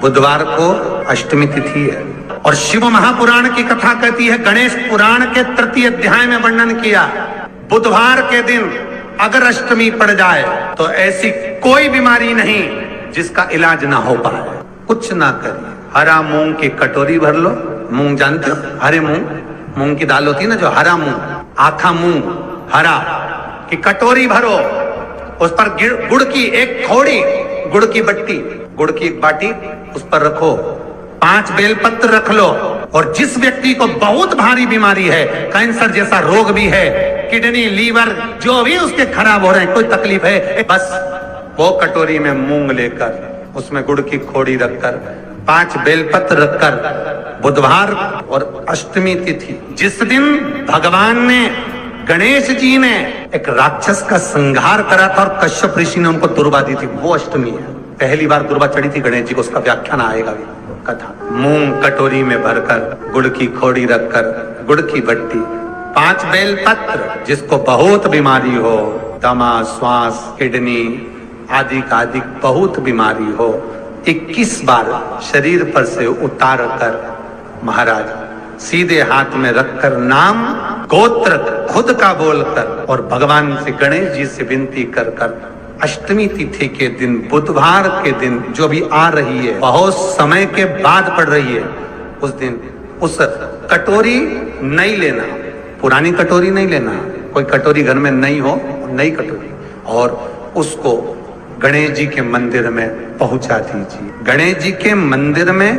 बुधवार को अष्टमी तिथि है और शिव महापुराण की कथा कहती है, गणेश पुराण के तृतीय अध्याय में वर्णन किया, बुधवार के दिन अगर अष्टमी पड़ जाए तो ऐसी कोई बीमारी नहीं जिसका इलाज ना हो पाए। कुछ ना करिए, हरा मूंग की कटोरी भर लो, मूंग जानते हो, हरे मूंग की दाल होती है ना, जो हरा मूंग, आखा मूंग हरा की कटोरी भरो, उस पर गुड़ की एक थोड़ी, गुड़ की बट्टी, गुड़ की एक बाटी उस पर रखो, 5 बेलपत्र रख लो, और जिस व्यक्ति को बहुत भारी बीमारी है, कैंसर जैसा रोग भी है, किडनी लीवर जो भी उसके खराब हो रहे हैं, कोई तकलीफ है, बस वो कटोरी में मूंग लेकर उसमें गुड़ की खोड़ी रखकर 5 बेलपत्र रखकर, बुधवार और अष्टमी तिथि जिस दिन भगवान ने, गणेश जी ने एक राक्षस का संहार करा था और कश्यप ऋषि ने उनको दुर्वा दी थी, वो अष्टमी है। पहली बार दुर्वा चढ़ी थी गणेश जी को, उसका व्याख्यान आएगा भी कथा। मूंग कटोरी में भरकर, गुड़ की खोड़ी रखकर, गुड़ की बट्टी, 5 बेलपत्र, जिसको बहुत बीमारी हो, दमा, श्वास, किडनी आदि का आदि बहुत बीमारी हो, 21 बार शरीर पर से उतार कर महाराज सीधे हाथ में रखकर नाम गोत्र खुद का बोलकर और भगवान से, गणेश जी से विनती कर कर अष्टमी तिथि के दिन, बुधवार के दिन जो भी आ रही है, बहुत समय के बाद पड़ रही है, उस दिन उस कटोरी नहीं लेना, पुरानी कटोरी नहीं लेना, कोई कटोरी घर में नहीं हो, नई कटोरी, और उसको गणेश जी के मंदिर में पहुंचा दीजिए। गणेश जी के मंदिर में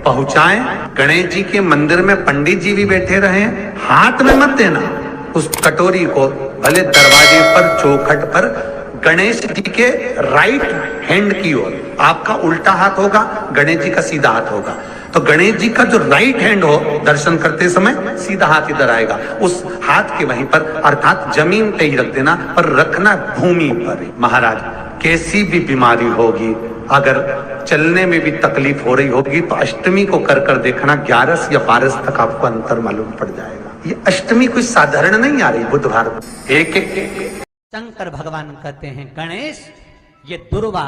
पहुंचाएं, गणेश जी के मंदिर में पंडित जी भी बैठे रहे, हाथ में मत देना उस कटोरी को, भले दरवाजे पर, चौखट पर, गणेश जी के राइट हैंड की ओर, आपका उल्टा हाथ होगा, गणेश जी का सीधा हाथ होगा, तो गणेश जी का जो राइट हैंड हो, दर्शन करते समय सीधा हाथ इधर आएगा, उस हाथ के वहीं पर, अर्थात जमीन पे ही रख देना, पर रखना भूमि पर ही। महाराज कैसी भी बीमारी होगी, अगर चलने में भी तकलीफ हो रही होगी, तो अष्टमी को कर कर देखना, 11 या 12 तक आपको अंतर मालूम पड़ जाएगा। ये अष्टमी कोई साधारण नहीं आ रही, बुधवार एक शंकर भगवान कहते हैं, गणेश ये दुर्वा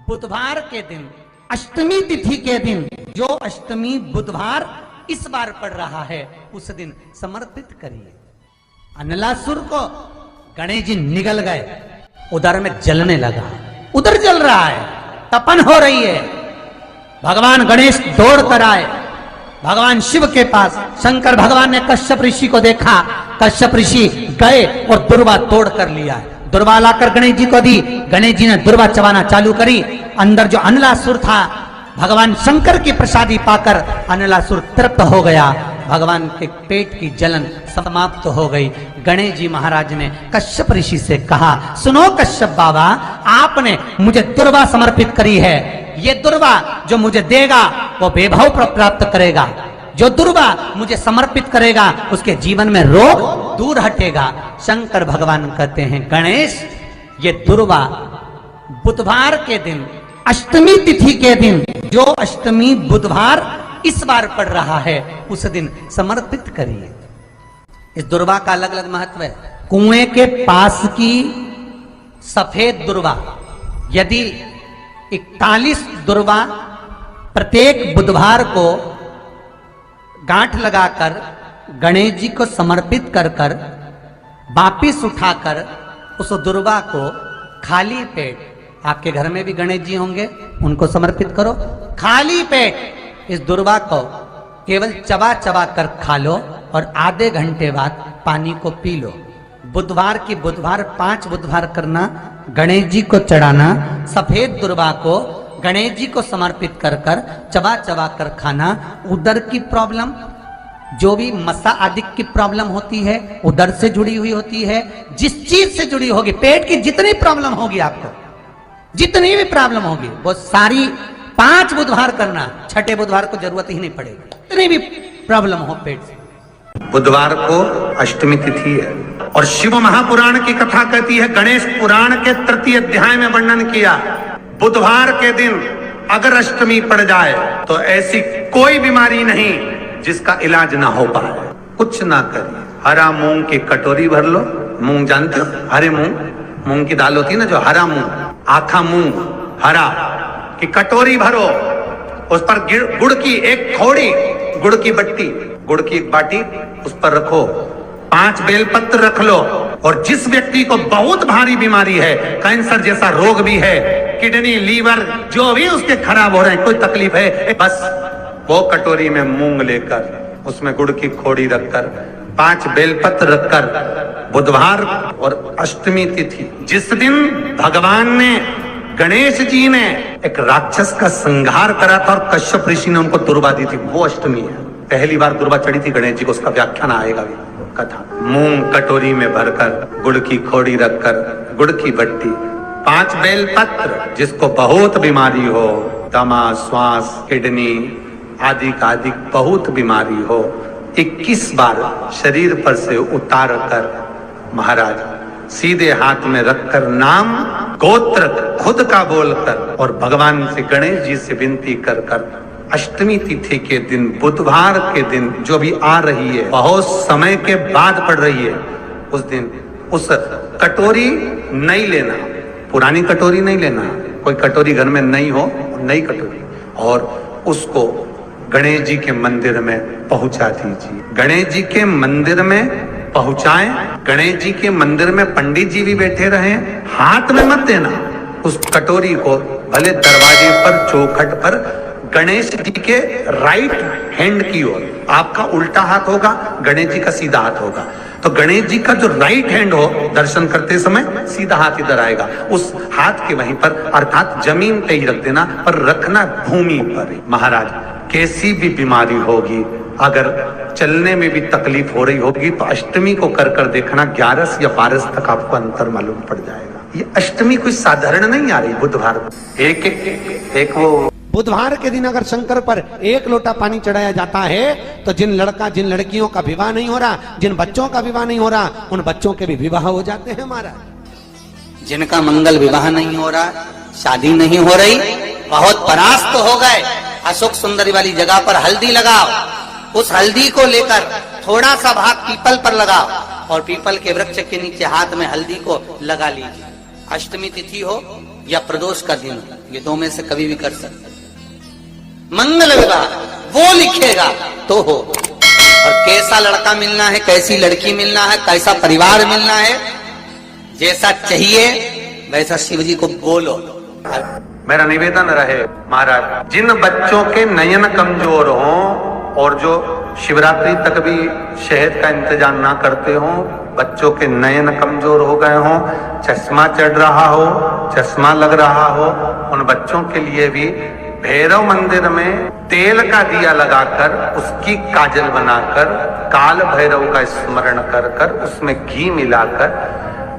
बुधवार के दिन, अष्टमी तिथि के दिन, जो अष्टमी बुधवार इस बार पड़ रहा है, उस दिन समर्पित करिए। अनलासुर को गणेश जी निगल गए, उधर में जलने लगा, उधर जल रहा है, तपन हो रही है, भगवान गणेश दौड़ कर आए भगवान शिव के पास। शंकर भगवान ने कश्यप ऋषि को देखा, कश्यप ऋषि गए और दुर्वा तोड़ कर लिया, दुर्वा लाकर गणेश जी को दी, गणेश जी ने दुर्वा चबाना चालू करी, अंदर जो अनलासुर था, भगवान शंकर की प्रसादी पाकर अनलासुर तृप्त हो गया, भगवान के पेट की जलन समाप्त हो गई। गणेश जी महाराज ने कश्यप ऋषि से कहा, सुनो कश्यप बाबा, आपने मुझे दुर्वा समर्पित करी है, ये दुर्वा जो मुझे देगा वो वैभव प्राप्त करेगा, जो दुर्वा मुझे समर्पित करेगा उसके जीवन में रोग दूर हटेगा। शंकर भगवान कहते हैं, गणेश ये दुर्वा बुधवार के दिन, अष्टमी तिथि के दिन, जो अष्टमी बुधवार इस बार पड़ रहा है, उस दिन समर्पित करिए। इस दुर्वा का अलग अलग महत्व है। कुएं के पास की सफेद दुर्वा, यदि 41 दुर्वा प्रत्येक बुधवार को गांठ लगाकर गणेश जी को समर्पित कर कर वापिस उठाकर उस दुर्वा को खाली पेट, आपके घर में भी गणेश जी होंगे, उनको समर्पित करो, खाली पेट इस दुर्वा को केवल चबा चबा कर खा लो और आधे घंटे बाद पानी को पी लो। बुधवार की बुधवार 5 बुधवार करना, गणेश जी को चढ़ाना, सफेद दुर्वा को गणेश जी को समर्पित कर कर चबा चबा कर खाना। उदर की प्रॉब्लम, जो भी मसा आदि की प्रॉब्लम होती है, उदर से जुड़ी हुई होती है, जिस चीज से जुड़ी होगी, पेट की जितनी प्रॉब्लम होगी, आपको जितनी भी प्रॉब्लम होगी, वो सारी 5 बुधवार करना, छठे बुधवार को जरूरत ही नहीं पड़ेगी, जितनी भी प्रॉब्लम हो पेट से। बुधवार को अष्टमी तिथि है और शिव महापुराण की कथा कहती है, गणेश पुराण के तृतीय अध्याय में वर्णन किया, बुधवार के दिन अगर अष्टमी पड़ जाए तो ऐसी कोई बीमारी नहीं जिसका इलाज ना हो पाए। कुछ ना करिए, हरा मूंग की कटोरी भर लो, मूंग जानते हो, हरे मूंग की दाल होती है ना, जो हरा मूंग, आखा मूंग हरा की कटोरी भरो, उस पर गुड़ की एक थोड़ी, गुड़ की बट्टी, गुड़ की एक बाटी उस पर रखो, 5 बेलपत्र रख लो, और जिस व्यक्ति को बहुत भारी बीमारी है, कैंसर जैसा रोग भी है, किडनी, लीवर जो भी उसके खराब हो रहे हैं, कोई तकलीफ है, बस वो कटोरी में मूंग लेकर उसमें गुड़ की खोड़ी रखकर 5 बेलपत्र रखकर बुधवार और अष्टमी तिथि, जिस दिन भगवान ने, गणेश जी ने एक राक्षस का संहार करा था और कश्यप ऋषि ने उनको दुर्वा दी थी, वो अष्टमी है। पहली बार दुर्वा चढ़ी थी गणेश जी को, उसका व्याख्यान आएगा भी कथा। मूंग कटोरी में भरकर, गुड़ की खोड़ी रखकर, गुड़ की बट्टी, 5 बेलपत्र, जिसको बहुत बीमारी हो, दमा, श्वास, किडनी आदि का आदि बहुत बीमारी हो, 21 बार शरीर पर से उतार कर महाराज सीधे हाथ में रखकर नाम गोत्र खुद का बोलकर और भगवान से, गणेश जी से विनती कर कर अष्टमी तिथि के दिन, बुधवार के दिन जो भी आ रही है, बहुत समय के बाद पड़ रही है, उस दिन उस कटोरी नहीं लेना, पुरानी कटोरी नहीं लेना, कोई कटोरी घर में नहीं हो, नई कटोरी, और उसको गणेश जी के मंदिर में पहुंचा दीजिए। गणेश जी के मंदिर में पहुंचाएं, गणेश जी के मंदिर में पंडित जी भी बैठे रहे, हाथ में मत देना उस कटोरी को, भले दरवाजे पर, चौखट पर, गणेश जी के राइट हैंड की ओर, आपका उल्टा हाथ होगा, गणेश जी का सीधा हाथ होगा, तो गणेश जी का जो राइट हैंड हो, दर्शन करते समय सीधा हाथ इधर आएगा, उस हाथ के वहीं पर, अर्थात जमीन पे ही रख देना, पर रखना भूमि पर ही। महाराज कैसी भी बीमारी होगी, अगर चलने में भी तकलीफ हो रही होगी, तो अष्टमी को कर कर देखना, 11 या 12 तक आपको अंतर मालूम पड़ जाएगा। ये अष्टमी कोई साधारण नहीं आ रही, बुधवार एक वो बुधवार के दिन अगर शंकर पर 1 लोटा पानी चढ़ाया जाता है, तो जिन लड़कियों का विवाह नहीं हो रहा, जिन बच्चों का विवाह नहीं हो रहा, उन बच्चों के भी विवाह हो जाते हैं महाराज। जिनका मंगल विवाह नहीं हो रहा, शादी नहीं हो रही, बहुत परास्त हो गए, अशोक सुंदरी वाली जगह पर हल्दी लगाओ, उस हल्दी को लेकर थोड़ा सा भाग पीपल पर लगाओ और पीपल के वृक्ष के नीचे हाथ में हल्दी को लगा लीजिए। अष्टमी तिथि हो या प्रदोष का दिन, ये 2 में से कभी भी कर सकते। मंगल विवाह वो लिखेगा तो हो, और कैसा लड़का मिलना है, कैसी लड़की मिलना है, कैसा परिवार मिलना है, जैसा चाहिए वैसा शिव जी को बोलो। मेरा निवेदन रहे महाराज, जिन बच्चों के नयन कमजोर हों और जो शिवरात्रि तक भी शहद का इंतजाम ना करते हों, बच्चों के नयन कमजोर हो गए हों, चश्मा चढ़ रहा हो, चश्मा लग रहा हो, उन बच्चों के लिए भी भैरव मंदिर में तेल का दिया लगाकर, उसकी काजल बनाकर, काल भैरव का स्मरण कर कर, उसमें घी मिलाकर,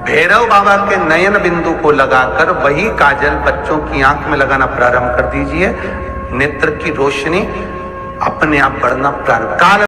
भैरव बाबा के नयन बिंदु को लगाकर वही काजल बच्चों की आंख में लगाना प्रारंभ कर दीजिए। नेत्र की रोशनी अपने आप बढ़ना प्रारंभ, काल